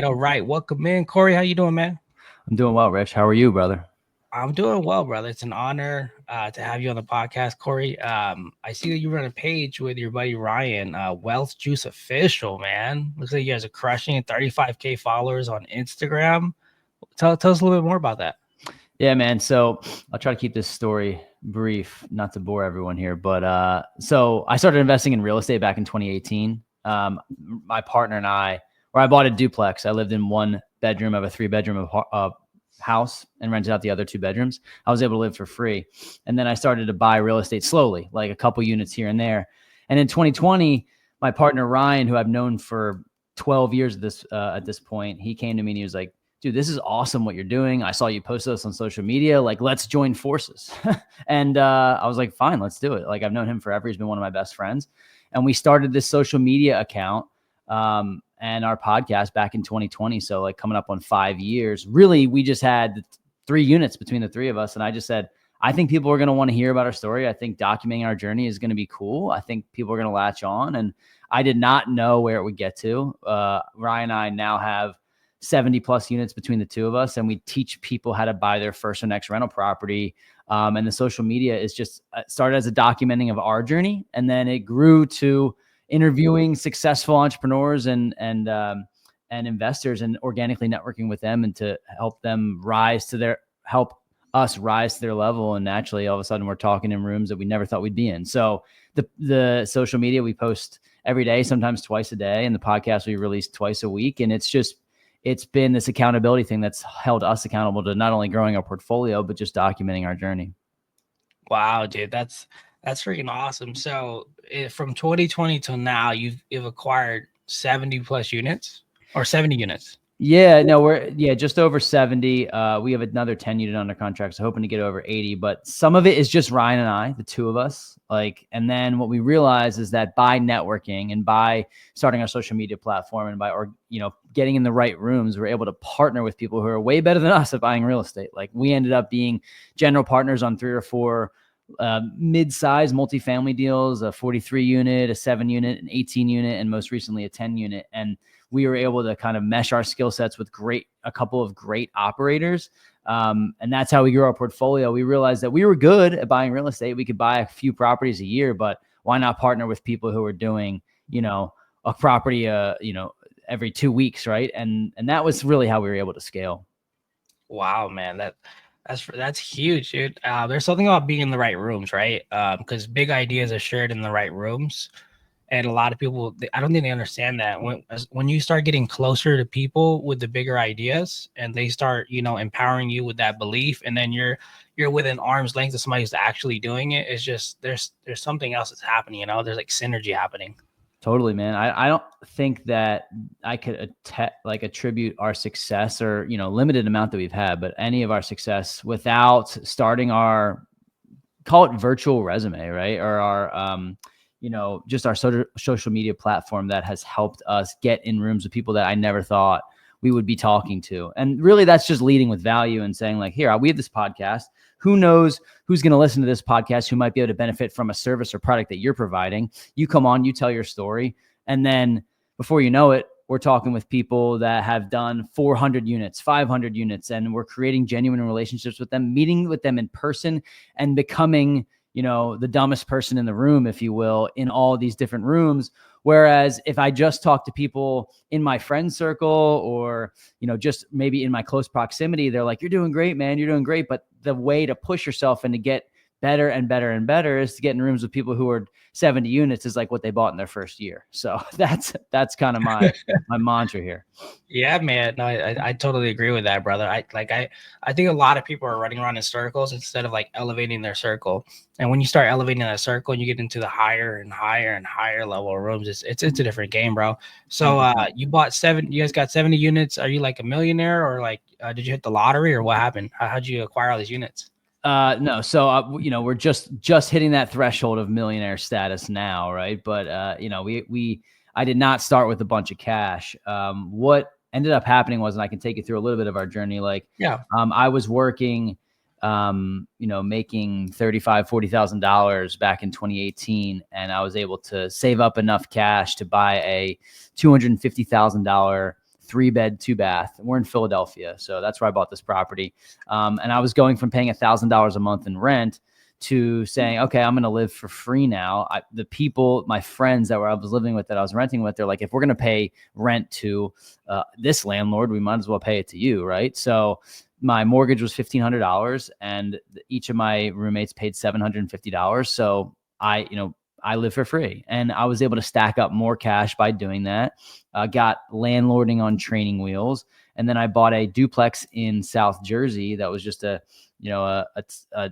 All right. Welcome in, Cory. How you doing, man? I'm doing well, Rich. How are you, brother? I'm doing well, brother. It's an honor to have you on the podcast, Cory. I see that you run a page with your buddy Ryan, Wealth Juice Official, man. Looks like you guys are crushing it. 35K followers on Instagram. Tell us a little bit more about that. Yeah, man. So I'll try to keep this story brief, not to bore everyone here. But so I started investing in real estate back in 2018. My partner and I bought a duplex. I lived in one bedroom of a 3-bedroom house and rented out the other 2 bedrooms. I was able to live for free. And then I started to buy real estate slowly, like a couple units here and there. And in 2020, my partner, Ryan, who I've known for 12 years at this point, he came to me and he was like, dude, this is awesome what you're doing. I saw you post this on social media. Like, let's join forces. And I was like, fine, let's do it. Like, I've known him forever. He's been one of my best friends. And we started this social media account and our podcast back in 2020. So like coming up on 5 years, really, we just had 3 units between the 3 of us. And I just said, I think people are going to want to hear about our story. I think documenting our journey is going to be cool. I think people are going to latch on. And I did not know where it would get to. Ryan and I now have 70 plus units between the 2 of us. And we teach people how to buy their first or next rental property. And the social media is just started as a documenting of our journey. And then it grew to interviewing successful entrepreneurs and investors and organically networking with them and to help us rise to their level. And naturally, all of a sudden we're talking in rooms that we never thought we'd be in. So the social media, we post every day, sometimes twice a day. And the podcast we release twice a week. And it's been this accountability thing that's held us accountable to not only growing our portfolio, but just documenting our journey. Wow, dude, that's freaking awesome. So from 2020 till now, you've acquired 70 plus units or 70 units. Yeah, no, we're just over 70. We have another 10 unit under contract, so hoping to get over 80. But some of it is just Ryan and I, the 2 of us. And then what we realize is that by networking and by starting our social media platform and by getting in the right rooms, we're able to partner with people who are way better than us at buying real estate. Like we ended up being general partners on 3 or 4 mid-size multifamily deals, a 43 unit, a 7 unit, an 18 unit, and most recently a 10 unit. And we were able to kind of mesh our skill sets with a couple of great operators. And that's how we grew our portfolio. We realized that we were good at buying real estate. We could buy a few properties a year, but why not partner with people who are doing, a property, every 2 weeks. Right. And that was really how we were able to scale. Wow, man. That's huge, dude. There's something about being in the right rooms, right? Because big ideas are shared in the right rooms. And a lot of people, I don't think they understand that when you start getting closer to people with the bigger ideas and they start, empowering you with that belief, and then you're within arm's length of somebody who's actually doing it. It's just, there's something else that's happening, there's like synergy happening. Totally, man. I don't think that I could attribute our success or, limited amount that we've had, but any of our success without starting our, call it virtual resume, right? Or our, just our social media platform that has helped us get in rooms with people that I never thought we would be talking to. And really that's just leading with value and saying like, here, we have this podcast. Who knows who's going to listen to this podcast, who might be able to benefit from a service or product that you're providing. You come on, you tell your story. And then before you know it, we're talking with people that have done 400 units, 500 units, and we're creating genuine relationships with them, meeting with them in person and becoming the dumbest person in the room, if you will, in all these different rooms. Whereas if I just talk to people in my friend circle or, just maybe in my close proximity, they're like, you're doing great, man. You're doing great. But the way to push yourself and to get better and better and better is to get in rooms with people who are 70 units is like what they bought in their first year. So that's kind of my mantra here. Yeah, man. No, I totally agree with that, brother. I think a lot of people are running around in circles instead of like elevating their circle. And when you start elevating that circle and you get into the higher and higher and higher level rooms, it's a different game, bro. So you guys got 70 units. Are you like a millionaire or like did you hit the lottery or what happened? How'd you acquire all these units? No. So, we're just hitting that threshold of millionaire status now. Right. But, I did not start with a bunch of cash. What ended up happening was, and I can take you through a little bit of our journey. I was working, making $35,000, $40,000 back in 2018. And I was able to save up enough cash to buy a $250,000 3-bed, 2-bath. We're in Philadelphia, so that's where I bought this property. And I was going from paying $1,000 a month in rent to saying, okay, I'm going to live for free now. The people, my friends that I was living with, that I was renting with, they're like, if we're going to pay rent to this landlord, we might as well pay it to you, right? So my mortgage was $1,500, and each of my roommates paid $750. So I live for free, and I was able to stack up more cash by doing that. Got landlording on training wheels, and then I bought a duplex in South Jersey that was just a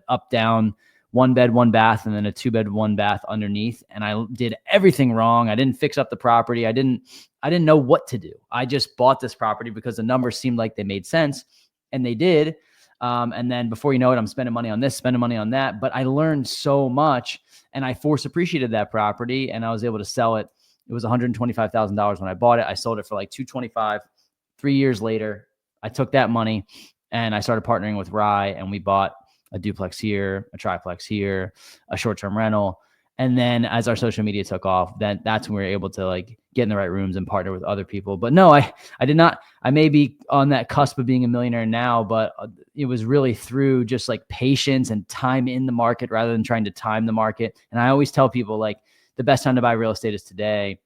up down 1-bed, 1-bath, and then a 2-bed, 1-bath underneath. And I did everything wrong. I didn't fix up the property. I didn't know what to do. I just bought this property because the numbers seemed like they made sense, and they did. And then before you know it, I'm spending money on this, spending money on that. But I learned so much, and I force appreciated that property, and I was able to sell it. It was $125,000 when I bought it. I sold it for like $225,000. 3 years later, I took that money and I started partnering with Rye, and we bought a duplex here, a triplex here, a short-term rental. And then as our social media took off, that's when we were able to like get in the right rooms and partner with other people. But no, I did not. I may be on that cusp of being a millionaire now, but it was really through just like patience and time in the market rather than trying to time the market. And I always tell people, like, the best time to buy real estate is today.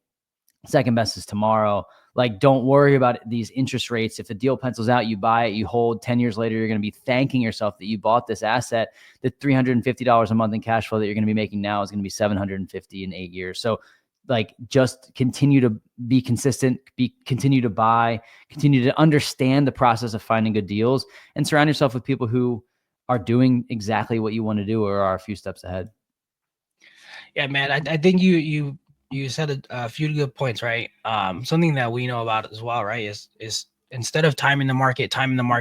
Second best is tomorrow. Like, don't worry about these interest rates. If the deal pencils out, you buy it, you hold. 10 years later, you're going to be thanking yourself that you bought this asset. The $350 a month in cash flow that you're going to be making now is going to be $750 in 8 years. So like, just continue to be consistent, continue to buy, continue to understand the process of finding good deals, and surround yourself with people who are doing exactly what you want to do or are a few steps ahead. Yeah, man. I think you said a few good points, right? Something that we know about as well, right, is instead of timing the market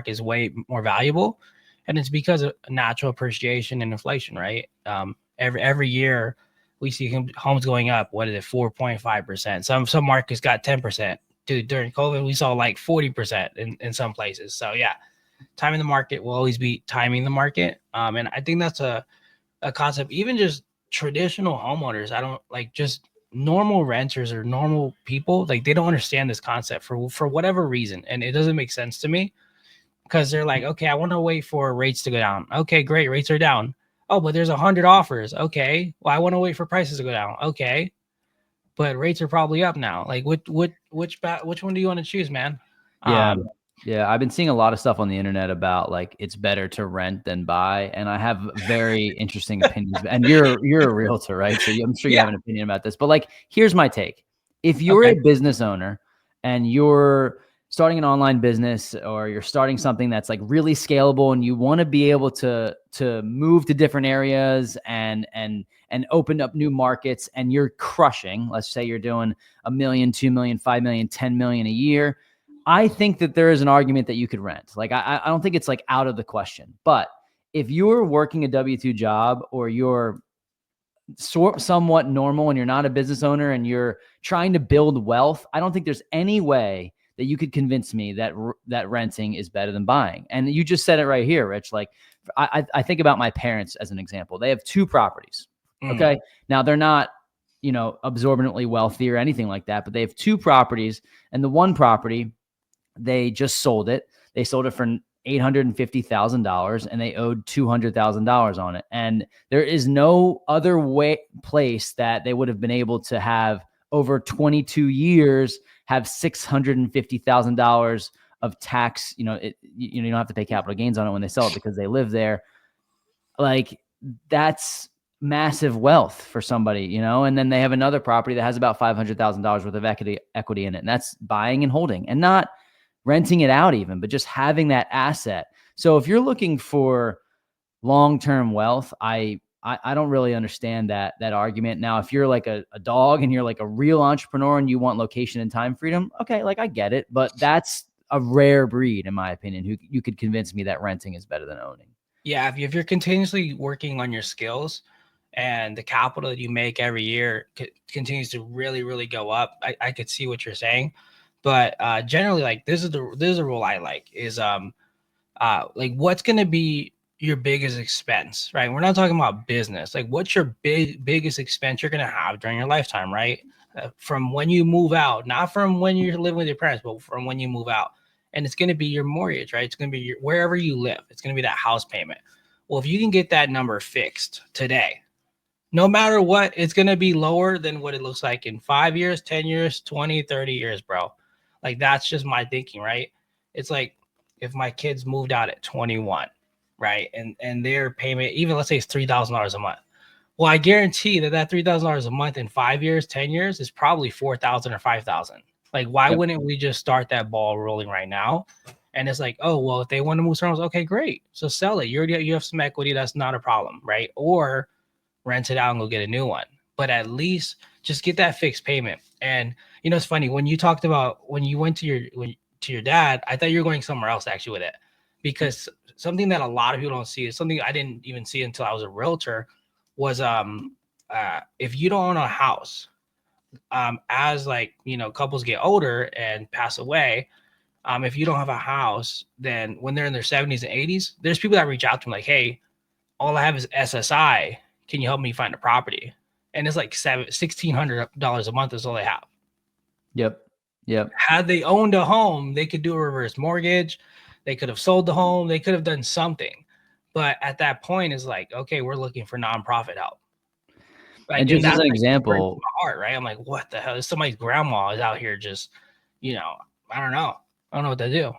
is way more valuable, and it's because of natural appreciation and inflation, right? Every year we see homes going up. What is it, 4.5%? Some markets got 10%. Dude, during COVID, we saw like 40% in some places. So yeah, timing the market will always be timing the market. And I think that's a concept. Even just traditional homeowners, I don't like just normal renters or normal people, like they don't understand this concept for whatever reason, and it doesn't make sense to me, because they're like, okay, I want to wait for rates to go down. Okay, great, rates are down. Oh, but there's 100 offers. Okay, well, I want to wait for prices to go down. Okay, but rates are probably up now. Like, which one do you want to choose, man? Yeah. Yeah, I've been seeing a lot of stuff on the internet about like it's better to rent than buy, and I have very interesting opinions. And you're a realtor, right? So I'm sure you have an opinion about this. But like, here's my take: if you're a business owner and you're starting an online business, or you're starting something that's like really scalable, and you want to be able to move to different areas and open up new markets, and you're crushing, let's say you're doing $1 million, $2 million, $5 million, $10 million a year, I think that there is an argument that you could rent. Like, I don't think it's like out of the question. But if you're working a W-2 job, or you're somewhat normal and you're not a business owner and you're trying to build wealth, I don't think there's any way that you could convince me that renting is better than buying. And you just said it right here, Rich. Like, I think about my parents as an example. They have 2 properties. Okay. Now they're not, absorbently wealthy or anything like that, but they have 2 properties, and the one property, they just sold it. They sold it for $850,000, and they owed $200,000 on it. And there is no other place that they would have been able to have over 22 years have $650,000 of tax. You don't have to pay capital gains on it when they sell it because they live there. Like, that's massive wealth for somebody, and then they have another property that has about $500,000 worth of equity in it. And that's buying and holding, and not renting it out even, but just having that asset. So if you're looking for long-term wealth, I don't really understand that argument. Now, if you're like a dog and you're like a real entrepreneur and you want location and time freedom, okay, like I get it, but that's a rare breed, in my opinion, who you could convince me that renting is better than owning. Yeah, if you're continuously working on your skills, and the capital that you make every year continues to really, really go up, I could see what you're saying. But generally, like, this is a rule I like, is like, what's going to be your biggest expense, right? We're not talking about business. Like, what's your biggest expense you're going to have during your lifetime, right? from when you move out, not from when you're living with your parents, but from when you move out. And it's going to be your mortgage, right? It's going to be wherever you live. It's going to be that house payment. Well, if you can get that number fixed today, no matter what, it's going to be lower than what it looks like in 5 years, 10 years, 20, 30 years, bro. Like, that's just my thinking, right? It's like if my kids moved out at 21, right? And their payment, even let's say it's $3,000 a month. Well, I guarantee that $3,000 a month in 5 years, 10 years is probably 4,000 or 5,000. Like, why Yep. wouldn't we just start that ball rolling right now? And it's like, oh, well, if they want to move somewhere else, okay, great. So sell it. You have some equity. That's not a problem, right? Or rent it out and go get a new one. But at least just get that fixed payment. And it's funny when you talked about when you went to your dad, I thought you were going somewhere else actually with it, because something that a lot of people don't see is something I didn't even see until I was a realtor was if you don't own a house, as like couples get older and pass away, if you don't have a house, then when they're in their 70s and 80s, there's people that reach out to them like, hey, all I have is SSI. Can you help me find a property? And it's like $1,600 a month is all they have. Yep. Had they owned a home, they could do a reverse mortgage. They could have sold the home. They could have done something. But at that point, it's like, okay, we're looking for nonprofit help. Like, And just as that's an like breaks example, my heart, right? I'm like, what the hell? Somebody's grandma is out here just, I don't know. I don't know what to do.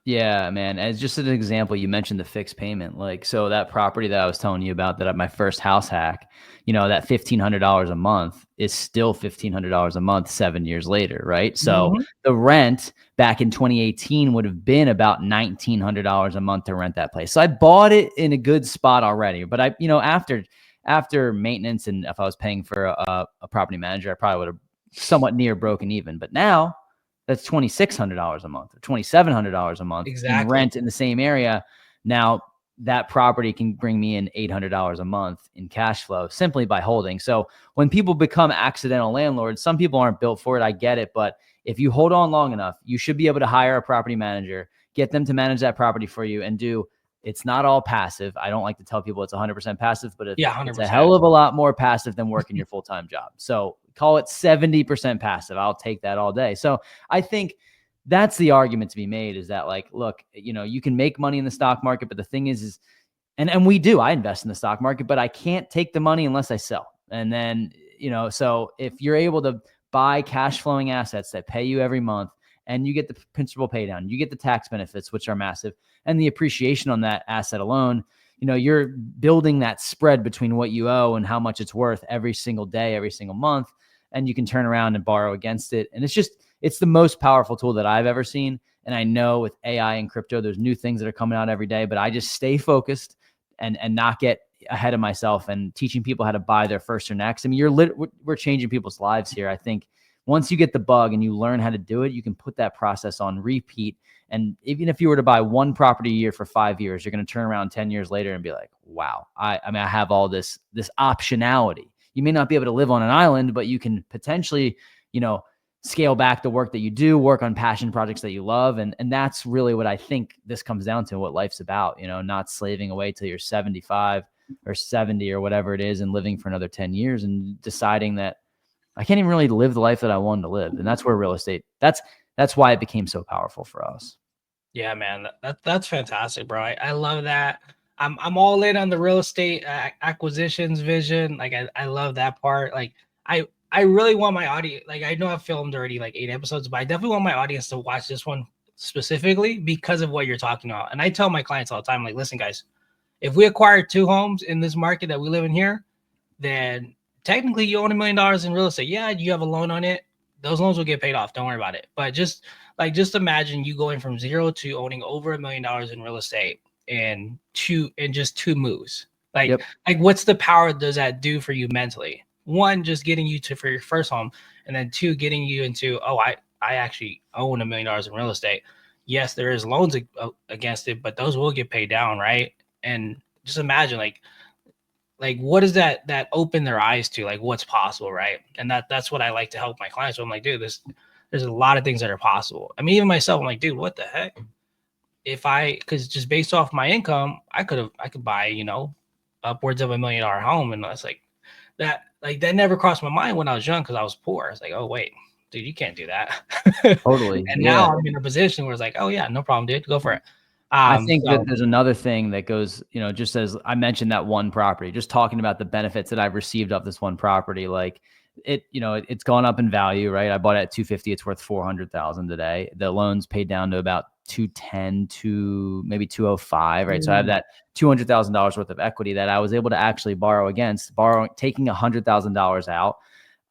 yeah, man. As just an example, you mentioned the fixed payment. Like, so that property that I was telling you about, that at my first house hack, that $1,500 a month is still $1,500 a month 7 years later, right? So the rent back in 2018 would have been about $1,900 a month to rent that place. So I bought it in a good spot already. But after maintenance, and if I was paying for a property manager, I probably would have somewhat near broken even. But now that's $2,600 a month or $2,700 a month in rent in the same area. Now that property can bring me in $800 a month in cash flow simply by holding. So when people become accidental landlords, some people aren't built for it. I get it. But if you hold on long enough, you should be able to hire a property manager, get them to manage that property for you, and it's not all passive. I don't like to tell people it's 100% passive, but it's a hell of a lot more passive than working your full-time job. So call it 70% passive. I'll take that all day. So I think that's the argument to be made, is that, like, look, you can make money in the stock market, but the thing is, and I invest in the stock market, but I can't take the money unless I sell. And then, so if you're able to buy cash flowing assets that pay you every month, and you get the principal pay down, you get the tax benefits, which are massive, and the appreciation on that asset alone, you're building that spread between what you owe and how much it's worth every single day, every single month. And you can turn around and borrow against it. And it's the most powerful tool that I've ever seen. And I know with AI and crypto, there's new things that are coming out every day, but I just stay focused and not get ahead of myself, and teaching people how to buy their first or next. I mean, we're changing people's lives here. I think once you get the bug and you learn how to do it, you can put that process on repeat. And even if you were to buy one property a year for 5 years, you're going to turn around 10 years later and be like, wow, I have all this optionality. You may not be able to live on an island, but you can potentially, scale back the work that you do, work on passion projects that you love. And that's really what I think this comes down to, what life's about, not slaving away till you're 75 or 70 or whatever it is, and living for another 10 years and deciding that I can't even really live the life that I wanted to live. And that's where real estate, that's why it became so powerful for us. Yeah, man, that's fantastic, bro. I love that. I'm all in on the real estate acquisitions vision. Like, I love that part. Like, I really want my audience. Like, I know I've filmed already like 8 episodes, but I definitely want my audience to watch this one specifically because of what you're talking about. And I tell my clients all the time, like, listen, guys, if we acquire 2 homes in this market that we live in here, then technically you own $1 million in real estate. Yeah, you have a loan on it. Those loans will get paid off. Don't worry about it. But just imagine you going from 0 to owning over $1 million in real estate in just 2 moves. Like what's the power does that do for you mentally? 1, just getting you for your first home, and then 2, getting you into, I actually own $1 million in real estate. Yes, there is loans against it, but those will get paid down, right? And just imagine, like what does that open their eyes to, like what's possible, right? And that's what I like to help my clients. So I'm like, dude, there's a lot of things that are possible. I mean, even myself, I'm like, dude, what the heck? Because just based off my income, I could buy, upwards of $1 million home. And I was like, that never crossed my mind when I was young because I was poor. I was like, oh wait, dude, you can't do that. Totally. And Yeah. now I'm in a position where it's like, oh yeah, no problem, dude, go for it. I think that So there's another thing that goes, just as I mentioned that one property, just talking about the benefits that I've received off this one property, like it's gone up in value, right? I bought it at 250. It's worth 400,000 today. The loan's paid down to about 210 to maybe 205, right? So I have that $200,000 worth of equity that I was able to actually borrow against, taking $100,000 out.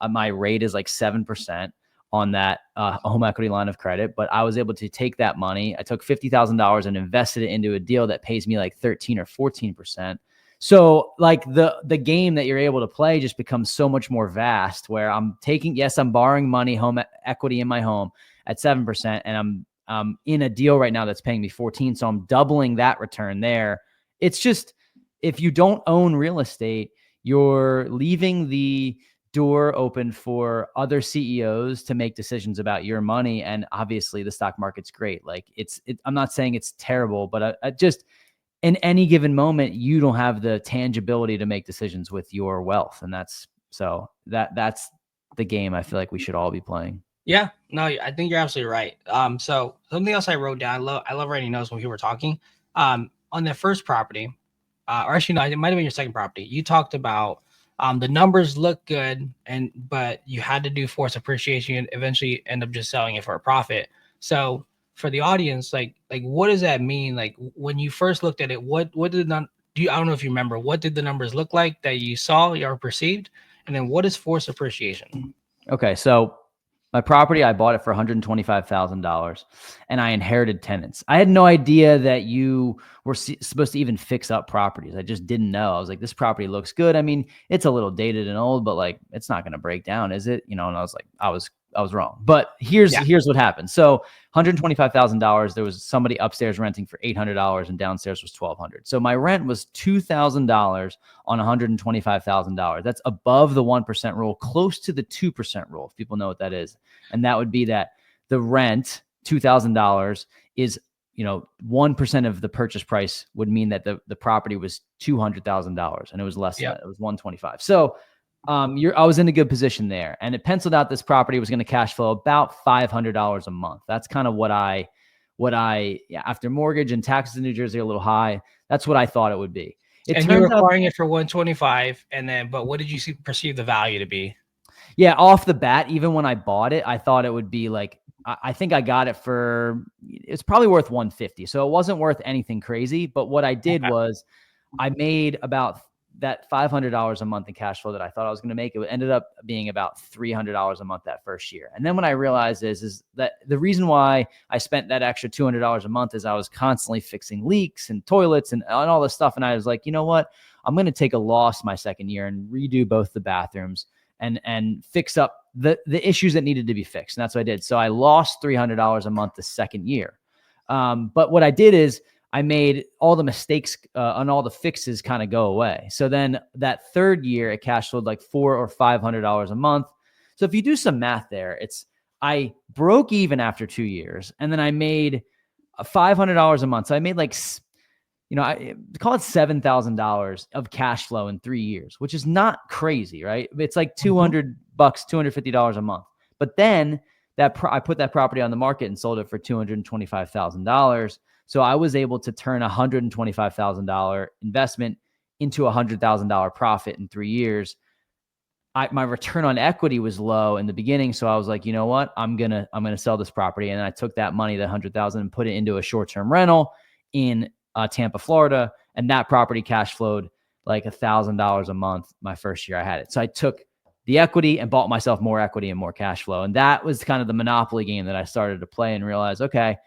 My rate is like 7% on that home equity line of credit, but I was able to take that money. I took $50,000 and invested it into a deal that pays me like 13 or 14%. So like the game that you're able to play just becomes so much more vast, where I'm borrowing money, home equity in my home at 7%, and I'm in a deal right now that's paying me 14. So I'm doubling that return there. It's just, if you don't own real estate, you're leaving the door open for other CEOs to make decisions about your money. And obviously the stock market's great. Like I'm not saying it's terrible, but I just, in any given moment, you don't have the tangibility to make decisions with your wealth. And that's the game I feel like we should all be playing. Yeah, no, I think you're absolutely right. So something else I wrote down. I love writing notes when people were talking. On the first property, or actually no, it might have been your second property. You talked about the numbers look good, but you had to do forced appreciation and eventually end up just selling it for a profit. So for the audience, like what does that mean? Like when you first looked at it, what did I don't know if you remember, what did the numbers look like that you saw or perceived, and then what is forced appreciation? Okay, so my property, I bought it for $125,000 and I inherited tenants. I had no idea that you were supposed to even fix up properties. I just didn't know. I was like, this property looks good. I mean, it's a little dated and old, but like, it's not going to break down, is it? And I was like, I was wrong. But here's what happened. So $125,000, there was somebody upstairs renting for $800 and downstairs was $1,200. So my rent was $2,000 on $125,000. That's above the 1% rule, close to the 2% rule, if people know what that is. And that would be that the rent, $2,000, is 1% of the purchase price would mean that the property was $200,000, and it was less than that. It was 125. So I was in a good position there, and it penciled out this property was going to cash flow about $500 a month. That's kind of what I after mortgage and taxes in New Jersey are a little high. That's what I thought it would be. And you're acquiring it for 125, but what did you perceive the value to be? Yeah, off the bat, even when I bought it, I thought it would be like, I think I got it for, it's probably worth 150. So it wasn't worth anything crazy. But what I did was I made about that $500 a month in cash flow that I thought I was going to make. It ended up being about $300 a month that first year. And then what I realized is that the reason why I spent that extra $200 a month is I was constantly fixing leaks and toilets and all this stuff. And I was like, you know what? I'm going to take a loss my second year and redo both the bathrooms and fix up the issues that needed to be fixed. And that's what I did. So I lost $300 a month the second year. But what I did is I made all the mistakes and all the fixes kind of go away. So then that third year, it cash flowed like $400 or $500 a month. So if you do some math there, I broke even after 2 years, and then I made $500 a month. So I made like, I call it $7,000 of cash flow in 3 years, which is not crazy, right? It's like $200, $250 a month. But then I put that property on the market and sold it for $225,000. So I was able to turn a $125,000 investment into a $100,000 profit in 3 years. My return on equity was low in the beginning, so I was like, you know what, I'm gonna sell this property, and I took that money, that $100,000, and put it into a short-term rental in Tampa, Florida, and that property cash flowed like $1,000 a month my first year I had it. So I took the equity and bought myself more equity and more cash flow, and that was kind of the monopoly game that I started to play and realize, okay,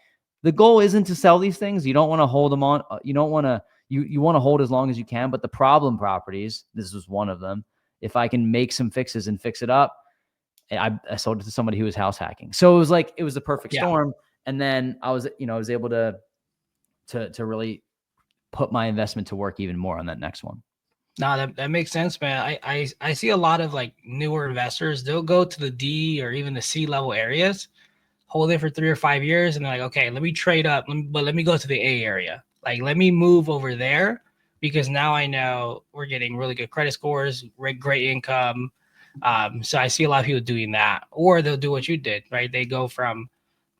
the goal isn't to sell these things. You don't want to hold them on. You don't want to, you want to hold as long as you can, but the problem properties, this was one of them. If I can make some fixes and fix it up, I sold it to somebody who was house hacking. So it was the perfect storm. And then I was able to really put my investment to work even more on that next one. No, that makes sense, man. I see a lot of like newer investors. They'll go to the D or even the C level areas, hold it for 3 or 5 years, and they're like, okay, let me trade up, but let me go to the A area. Like, let me move over there because now I know we're getting really good credit scores, great income. So I see a lot of people doing that, or they'll do what you did, right? They go from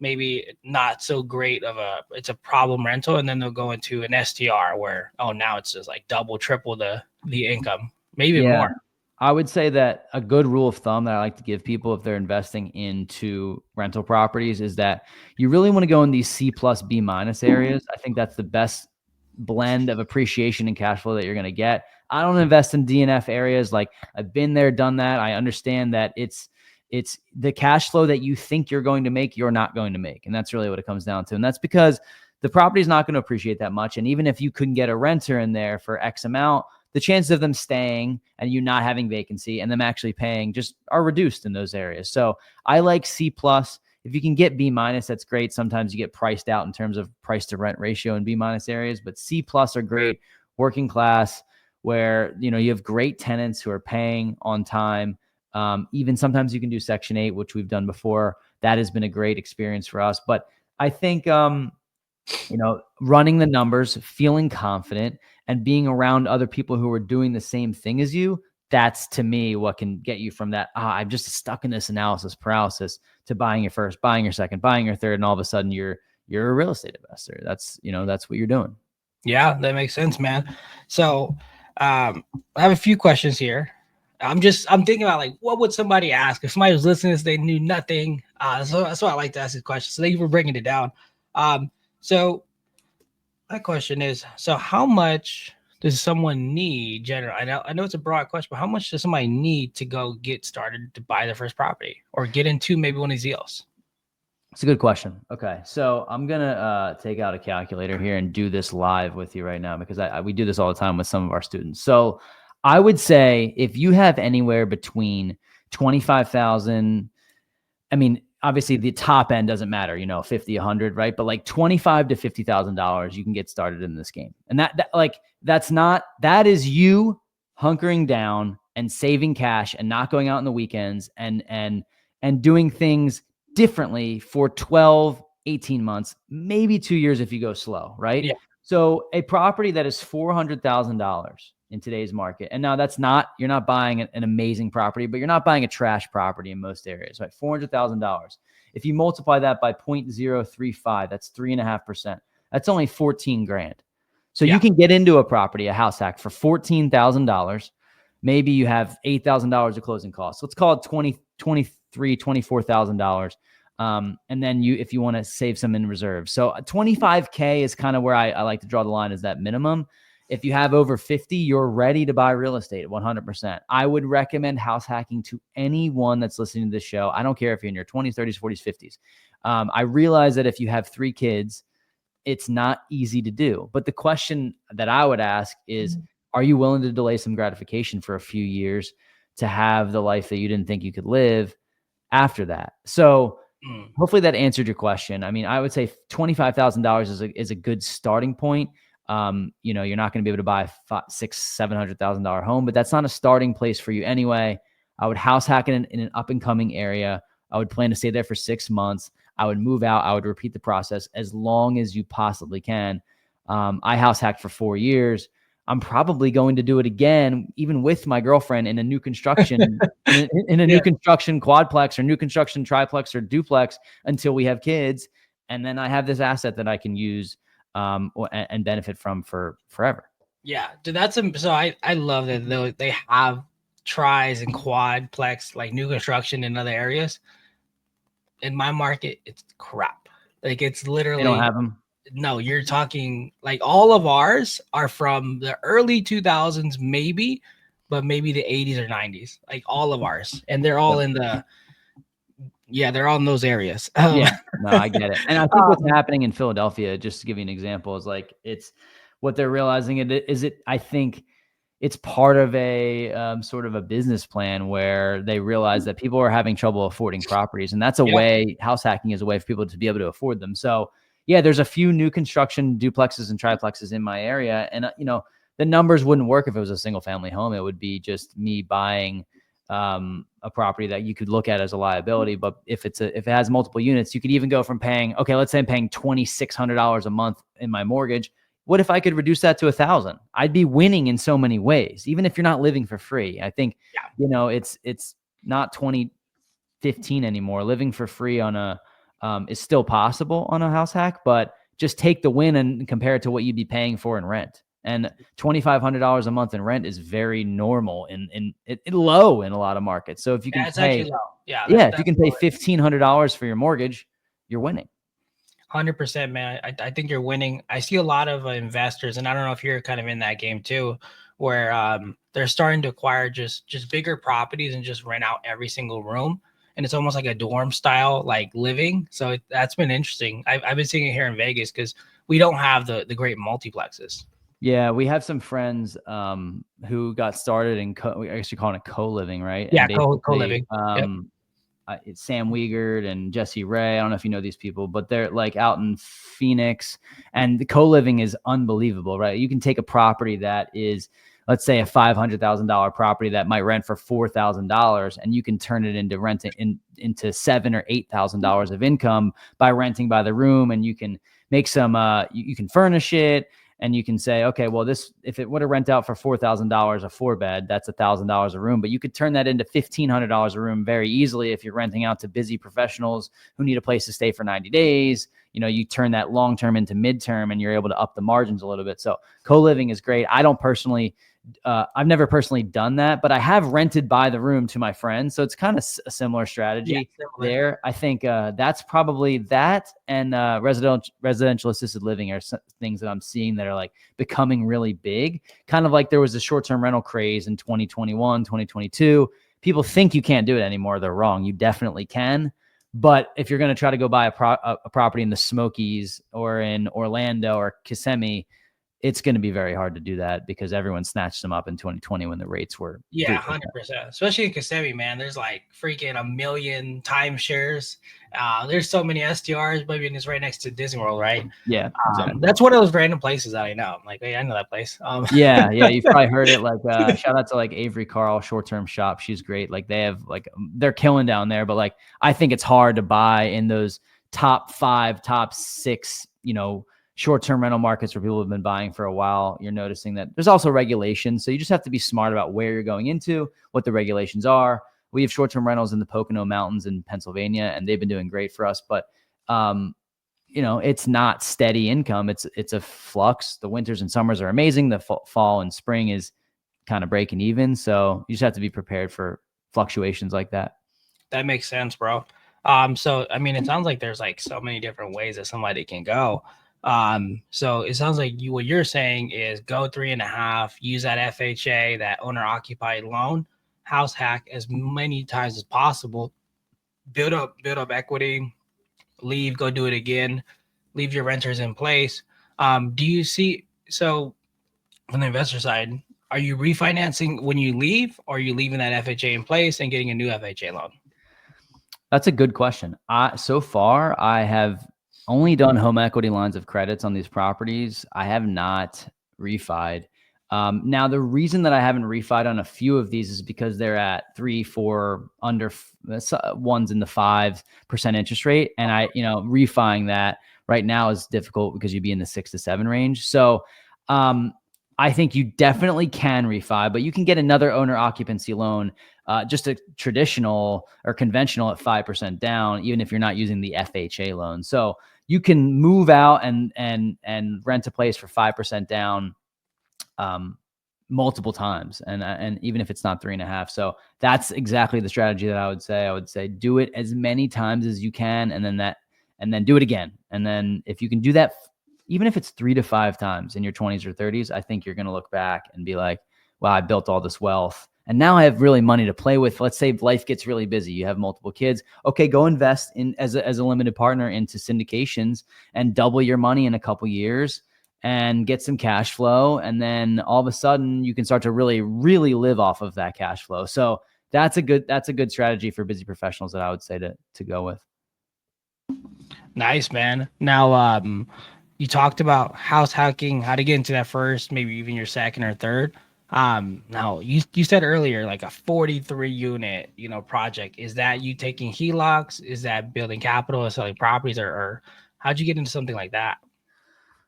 maybe not so great of it's a problem rental, and then they'll go into an STR where, oh, now it's just like double, triple the income, maybe even Yeah. more. I would say that a good rule of thumb that I like to give people if they're investing into rental properties is that you really want to go in these C plus B minus areas. I think that's the best blend of appreciation and cash flow that you're going to get. I don't invest in DNF areas. Like, I've been there, done that. I understand that it's the cash flow that you think you're going to make, you're not going to make. And that's really what it comes down to. And that's because the property is not going to appreciate that much. And even if you couldn't get a renter in there for X amount, the chances of them staying and you not having vacancy and them actually paying just are reduced in those areas. So I like C plus. If you can get B minus, that's great. Sometimes you get priced out in terms of price to rent ratio in B minus areas, but C plus are great. Working class, where you have great tenants who are paying on time. Even sometimes you can do Section 8, which we've done before. That has been a great experience for us. But I think running the numbers, feeling confident, and being around other people who are doing the same thing as you, that's to me what can get you from that, I'm just stuck in this analysis paralysis, to buying your first, buying your second, buying your third, and all of a sudden you're a real estate investor. That's what you're doing. Yeah, that makes sense, man. So I have a few questions here. I'm thinking about, like, what would somebody ask if somebody was listening to this, they knew nothing. So that's why I like to ask these questions. So thank you for bringing it down. So my question is, so how much does someone need generally? I know it's a broad question, but how much does somebody need to go get started to buy their first property or get into maybe one of these deals? It's a good question. Okay, so I'm gonna take out a calculator here and do this live with you right now, because we do this all the time with some of our students. So I would say if you have anywhere between 25,000, I mean, obviously the top end doesn't matter, 50, 100, right? But like $25,000 to $50,000, you can get started in this game. And that is you hunkering down and saving cash and not going out on the weekends and doing things differently for 12, 18 months, maybe 2 years if you go slow, right? Yeah. So a property that is $400,000 in today's market. And now you're not buying an amazing property, but you're not buying a trash property in most areas, right? $400,000. If you multiply that by 0.035, that's 3.5%. That's only 14 grand. So you can get into a property, a house hack, for $14,000. Maybe you have $8,000 of closing costs. Let's call it $24,000. And then if you want to save some in reserve. So 25K is kind of where I like to draw the line, as that minimum. If you have over 50, you're ready to buy real estate 100%. I would recommend house hacking to anyone that's listening to this show. I don't care if you're in your 20s, 30s, 40s, 50s. I realize that if you have 3 kids, it's not easy to do. But the question that I would ask is, are you willing to delay some gratification for a few years to have the life that you didn't think you could live after that? So hopefully that answered your question. I mean, I would say $25,000 is a good starting point. You're not going to be able to buy $600,000-$700,000 home, but that's not a starting place for you anyway. I would house hack in an up and coming area. I would plan to stay there for 6 months. I would move out. I would repeat the process as long as you possibly can. I house hacked for 4 years. I'm probably going to do it again, even with my girlfriend, in a new construction, in a new construction quadplex or new construction triplex or duplex, until we have kids. And then I have this asset that I can use and benefit from for forever. Yeah, dude, so I love that they have tries and quadplex, like new construction in other areas. In my market, it's crap. Like, it's literally, they don't have them. No, you're talking like all of ours are from the early 2000s, maybe, but maybe the 80s or 90s, like all of ours. And they're all they're all in those areas. Yeah, no, I get it. And I think what's happening in Philadelphia, just to give you an example, is like, it's what they're realizing I think it's part of a sort of a business plan where they realize that people are having trouble affording properties. And that's a way, house hacking is a way for people to be able to afford them. So yeah, there's a few new construction duplexes and triplexes in my area. And, the numbers wouldn't work if it was a single family home. It would be just me buying a property that you could look at as a liability. But if it has multiple units, you could even go from let's say I'm paying $2,600 a month in my mortgage. What if I could reduce that to 1,000? I'd be winning in so many ways, even if you're not living for free. I think, Yeah. it's not 2015 anymore. Living for free on a is still possible on a house hack, but just take the win and compare it to what you'd be paying for in rent. And $2,500 a month in rent is very normal and low in a lot of markets. So if you can That's actually pay, low. Yeah, if you can pay $1,500 for your mortgage, you're winning. 100%, man. I think you're winning. I see a lot of investors, and I don't know if you're kind of in that game too, where they're starting to acquire just bigger properties and just rent out every single room, and it's almost like a dorm style like living. So that's been interesting. I've been seeing it here in Vegas because we don't have the great multiplexes. Yeah, we have some friends who got started in we actually call it co-living, right? Yeah, And basically, co-living. Yep. it's Sam Wiegert and Jesse Ray. I don't know if you know these people, but they're like out in Phoenix, and the co-living is unbelievable, right? You can take a property that is, let's say, a $500,000 property that might rent for $4,000, and you can turn it into into $7,000 or $8,000 of income by renting by the room, and you can make some. You can furnish it. And you can say, okay, well, if it were to rent out for $4,000 a 4-bed, that's $1,000 a room. But you could turn that into $1,500 a room very easily if you're renting out to busy professionals who need a place to stay for 90 days. You turn that long-term into mid-term, and you're able to up the margins a little bit. So co-living is great. I've never personally done that, but I have rented by the room to my friends. So it's kind of a similar strategy there. I think that's probably that, and residential assisted living are things that I'm seeing that are like becoming really big. Kind of like there was a short-term rental craze in 2021, 2022. People think you can't do it anymore. They're wrong. You definitely can. But if you're going to try to go buy a property in the Smokies or in Orlando or Kissimmee, it's going to be very hard to do that because everyone snatched them up in 2020 when the rates were 100%. Especially in Kissimmee, man. There's like freaking a million timeshares. There's so many STRs, maybe it's right next to Disney World, right? Yeah, exactly. That's one of those random places that I know. I'm like, hey, I know that place. Yeah, you've probably heard it. Like, shout out to like Avery Carl, short-term shop. She's great. Like they're killing down there. But like, I think it's hard to buy in those top 5, top 6, short-term rental markets where people have been buying for a while. You're noticing that there's also regulations. So you just have to be smart about where you're going into, what the regulations are. We have short-term rentals in the Pocono Mountains in Pennsylvania, and they've been doing great for us. But, it's not steady income. It's a flux. The winters and summers are amazing. The fall and spring is kind of breaking even. So you just have to be prepared for fluctuations like that. That makes sense, bro. So I mean, it sounds like there's like so many different ways that somebody can go. So it sounds like what you're saying is go 3.5, use that FHA, that owner occupied loan, house hack as many times as possible, build up equity, leave, go do it again, leave your renters in place. Do you see, so from the investor side, are you refinancing when you leave, or are you leaving that FHA in place and getting a new FHA loan? That's a good question. So far, I have only done home equity lines of credits on these properties. I have not refied. Now, the reason that I haven't refied on a few of these is because they're at 3, 4 under ones in the 5% interest rate. And refining that right now is difficult because you'd be in the 6 to 7 range. So, I think you definitely can refi, but you can get another owner occupancy loan, just a traditional or conventional at 5% down, even if you're not using the FHA loan. So you can move out and rent a place for 5% down multiple times, and even if it's not 3.5. So that's exactly the strategy that I would say. I would say do it as many times as you can, and then do it again. And then if you can do that, even if it's 3 to 5 times in your 20s or 30s, I think you're going to look back and be like, wow, I built all this wealth. And now I have really money to play with. Let's say life gets really busy. You have multiple kids. Okay, go invest in as a limited partner into syndications and double your money in a couple years and get some cash flow. And then all of a sudden you can start to really, really live off of that cash flow. So that's a good strategy for busy professionals that I would say to go with. Nice, man. Now, you talked about house hacking, how to get into that first, maybe even your second or third. Now you said earlier, like a 43 unit, project. Is that you taking HELOCs? Is that building capital or selling properties, or how'd you get into something like that?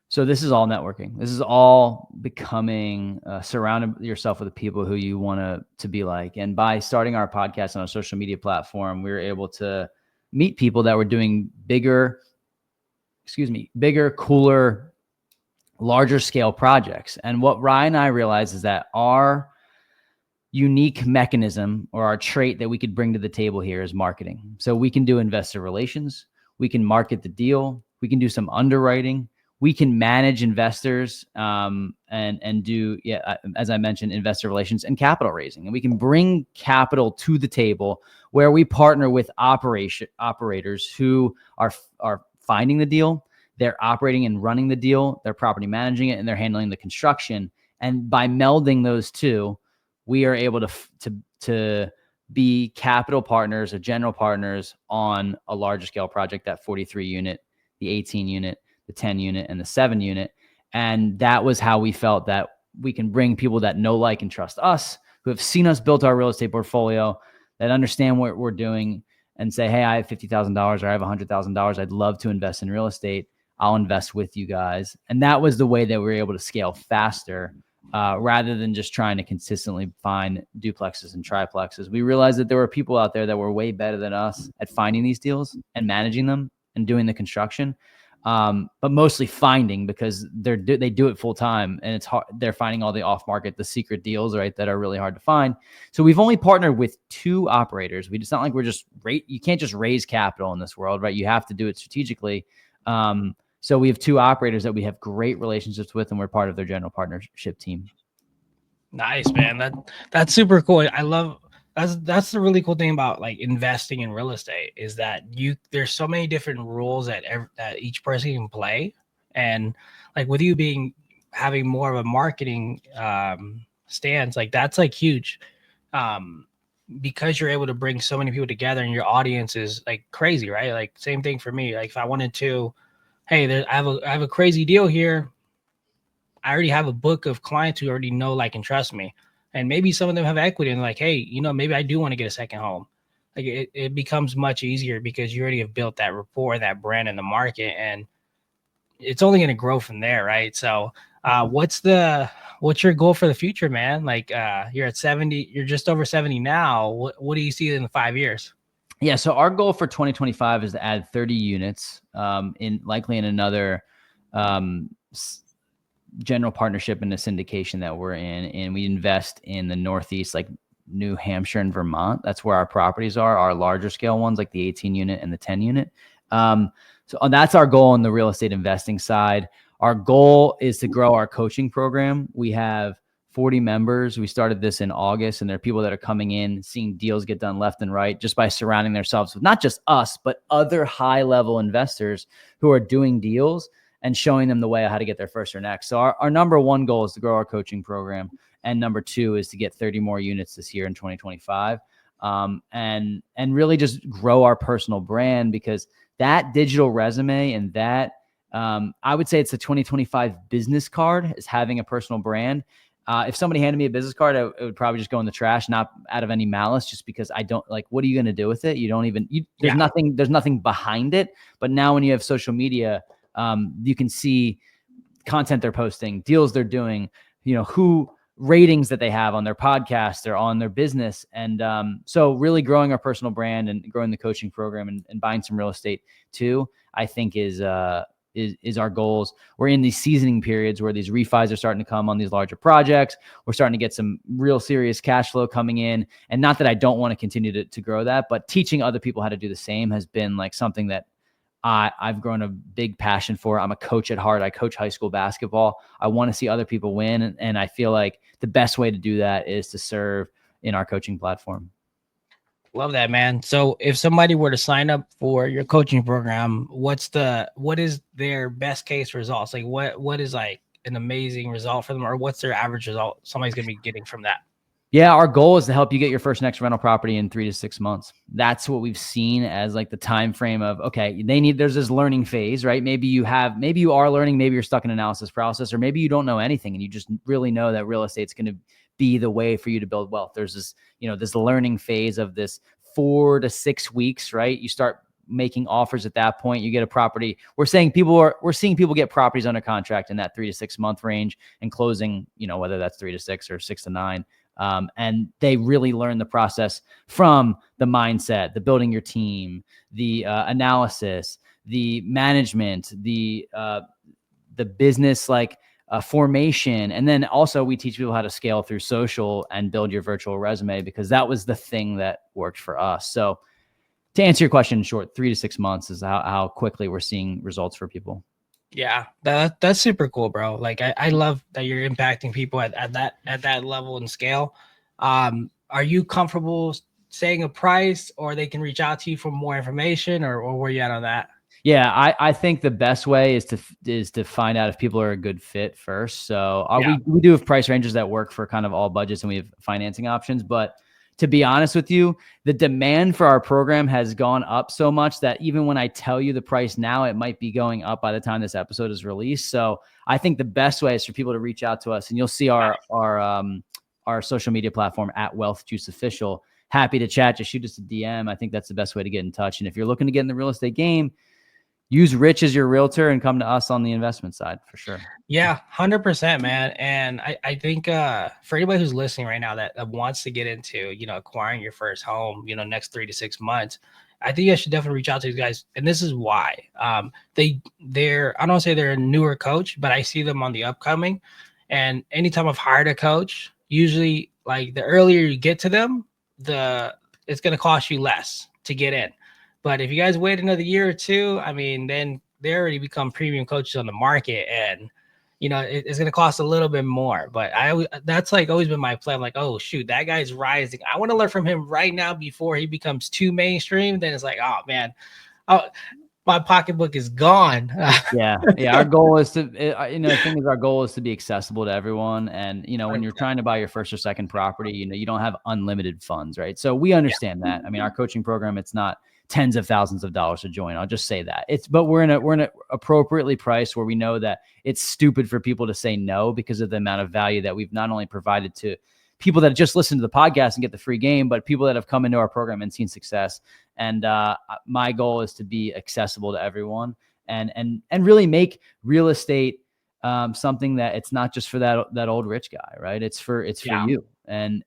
So this is all networking. This is all becoming surrounding yourself with the people who you want to be like. And by starting our podcast on a social media platform, we were able to meet people that were doing bigger, cooler, larger scale projects. And what Ryan and I realized is that our unique mechanism or our trait that we could bring to the table here is marketing. So we can do investor relations, we can market the deal, we can do some underwriting, we can manage investors, and do, as I mentioned, investor relations and capital raising. And we can bring capital to the table where we partner with operators who are finding the deal, they're operating and running the deal, they're property managing it, and they're handling the construction. And by melding those two, we are able to be capital partners or general partners on a larger scale project, that 43 unit, the 18 unit, the 10 unit, and the 7 unit. And that was how we felt that we can bring people that know, like, and trust us, who have seen us build our real estate portfolio, that understand what we're doing, and say, hey, I have $50,000 or I have $100,000. I'd love to invest in real estate. I'll invest with you guys. And that was the way that we were able to scale faster, rather than just trying to consistently find duplexes and triplexes. We realized that there were people out there that were way better than us at finding these deals and managing them and doing the construction. But mostly finding, because they do it full time, and it's hard. They're finding all the off market, the secret deals, right, that are really hard to find. So we've only partnered with 2 operators. It's not like we're just you can't just raise capital in this world, right? You have to do it strategically. So we have 2 operators that we have great relationships with, and we're part of their general partnership team. Nice, man. That's super cool. I love that's the really cool thing about like investing in real estate, is that there's so many different rules that each person can play. And like with you having more of a marketing stance, like that's like huge, because you're able to bring so many people together, and your audience is like crazy, right? Like same thing for me. Like if I wanted to, hey, I have a crazy deal here. I already have a book of clients who already know, like, and trust me. And maybe some of them have equity, and like, hey, maybe I do want to get a second home. Like it becomes much easier because you already have built that rapport, that brand in the market, and it's only going to grow from there, right? So what's your goal for the future, man? Like you're at 70, you're just over 70 now. What do you see in 5 years? Yeah. So our goal for 2025 is to add 30 units, likely in another general partnership in the syndication that we're in. And we invest in the Northeast, like New Hampshire and Vermont. That's where our properties are, our larger scale ones, like the 18 unit and the 10 unit. So that's our goal on the real estate investing side. Our goal is to grow our coaching program. We have 40 members. We started this in August, and there are people that are coming in, seeing deals get done left and right just by surrounding themselves with not just us, but other high-level investors who are doing deals and showing them the way of how to get their first or next. So our number one goal is to grow our coaching program. And number 2 is to get 30 more units this year in 2025. And really just grow our personal brand, because that digital resume and that, I would say it's a 2025 business card, is having a personal brand. If somebody handed me a business card, it would probably just go in the trash, not out of any malice, just because I don't like, what are you going to do with it? You don't even, there's nothing behind it. But now when you have social media, you can see content they're posting, deals they're doing, who ratings that they have on their podcast or on their business. And so really growing our personal brand and growing the coaching program and buying some real estate too, I think is our goals. We're in these seasoning periods where these refis are starting to come on these larger projects. We're starting to get some real serious cash flow coming in. And not that I don't want to continue to grow that, but teaching other people how to do the same has been like something that I've grown a big passion for. I'm a coach at heart. I coach high school basketball. I want to see other people win. And I feel like the best way to do that is to serve in our coaching platform. Love that, man. So if somebody were to sign up for your coaching program, what is their best case results? Like what is like an amazing result for them, or what's their average result somebody's going to be getting from that? Yeah, our goal is to help you get your first next rental property in 3 to 6 months. That's what we've seen as like the time frame of, okay, there's this learning phase, right? Maybe you are learning, maybe you're stuck in analysis paralysis, or maybe you don't know anything and you just really know that real estate's going to be the way for you to build wealth. There's this, this learning phase of this 4 to 6 weeks, right? You start making offers at that point. You get a property. We're seeing people get properties under contract in that 3 to 6 month range and closing, whether that's 3 to 6 or 6 to 9. And they really learn the process from the mindset, the building your team, the analysis, the management, the business formation. And then also we teach people how to scale through social and build your virtual resume, because that was the thing that worked for us. So to answer your question in short, 3 to 6 months is how quickly we're seeing results for people. Yeah, that's super cool, bro. Like I love that you're impacting people at that level and scale. Are you comfortable saying a price, or they can reach out to you for more information, or where you at on that? Yeah, I think the best way is to find out if people are a good fit first. So we do have price ranges that work for kind of all budgets, and we have financing options. But to be honest with you, the demand for our program has gone up so much that even when I tell you the price now, it might be going up by the time this episode is released. So I think the best way is for people to reach out to us, and you'll see our social media platform at Wealth Juice Official. Happy to chat. Just shoot us a DM. I think that's the best way to get in touch. And if you're looking to get in the real estate game, use Rich as your realtor and come to us on the investment side for sure. Yeah, 100%, man. And I think for anybody who's listening right now that wants to get into, acquiring your first home, next 3 to 6 months, I think I should definitely reach out to these guys. And this is why. They're I don't say they're a newer coach, but I see them on the upcoming. And anytime I've hired a coach, usually the earlier you get to them, it's going to cost you less to get in. But if you guys wait another year or two, then they already become premium coaches on the market, and it's going to cost a little bit more. But that's always been my plan. Oh shoot, that guy's rising. I want to learn from him right now before he becomes too mainstream. Then it's oh man, my pocketbook is gone. Yeah. Our goal is to, the thing is, our goal is to be accessible to everyone. And when you're trying to buy your first or second property, you don't have unlimited funds, right? So we understand that. Our coaching program, it's not tens of thousands of dollars to join. I'll just say that but we're in a appropriately priced where we know that it's stupid for people to say no because of the amount of value that we've not only provided to people that just listen to the podcast and get the free game, but people that have come into our program and seen success. And my goal is to be accessible to everyone and really make real estate something that it's not just for that old rich guy, right? It's for you. And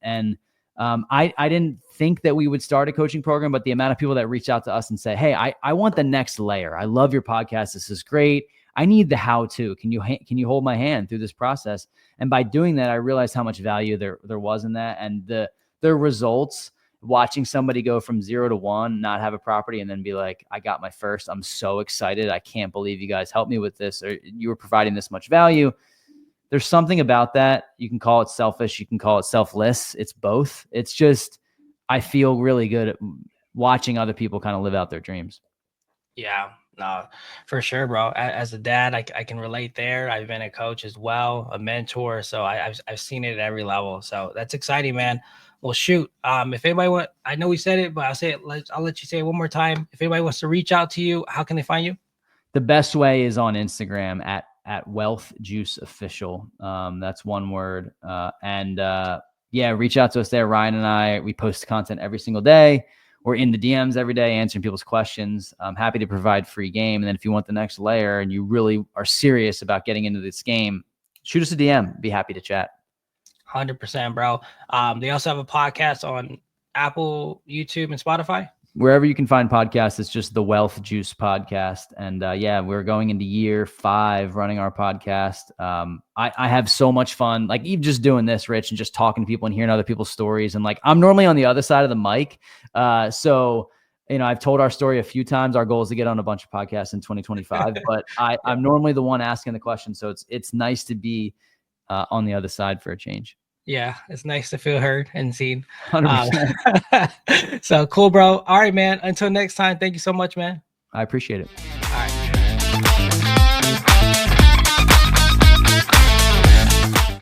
I didn't think that we would start a coaching program, but the amount of people that reach out to us and say, hey, I want the next layer. I love your podcast. This is great. I need the how-to. Can you hold my hand through this process? And by doing that, I realized how much value there was in that, and the results, watching somebody go from 0 to 1, not have a property, and then be like, I got my first. I'm so excited. I can't believe you guys helped me with this, or you were providing this much value. There's something about that. You can call it selfish. You can call it selfless. It's both. It's just, I feel really good at watching other people kind of live out their dreams. Yeah, no, for sure, bro. As a dad, I can relate there. I've been a coach as well, a mentor. So I've seen it at every level. So that's exciting, man. Well, shoot. If anybody I know we said it, but I'll say it. I'll let you say it one more time. If anybody wants to reach out to you, how can they find you? The best way is on Instagram at Wealth Juice Official. That's one word. Reach out to us there. Ryan and I, we post content every single day. We're in the DMs every day answering people's questions. I'm happy to provide free game. And then if you want the next layer and you really are serious about getting into this game, shoot us a DM. Be happy to chat. 100%, bro. They also have a podcast on Apple, YouTube, and Spotify. Wherever you can find podcasts, it's just the Wealth Juice Podcast. And we're going into year 5 running our podcast. I have so much fun, even just doing this, Rich, and just talking to people and hearing other people's stories. And I'm normally on the other side of the mic. So I've told our story a few times. Our goal is to get on a bunch of podcasts in 2025, but I'm normally the one asking the question. So it's nice to be on the other side for a change. Yeah, it's nice to feel heard and seen. 100%. So cool, bro. All right, man. Until next time, thank you so much, man. I appreciate it. All right.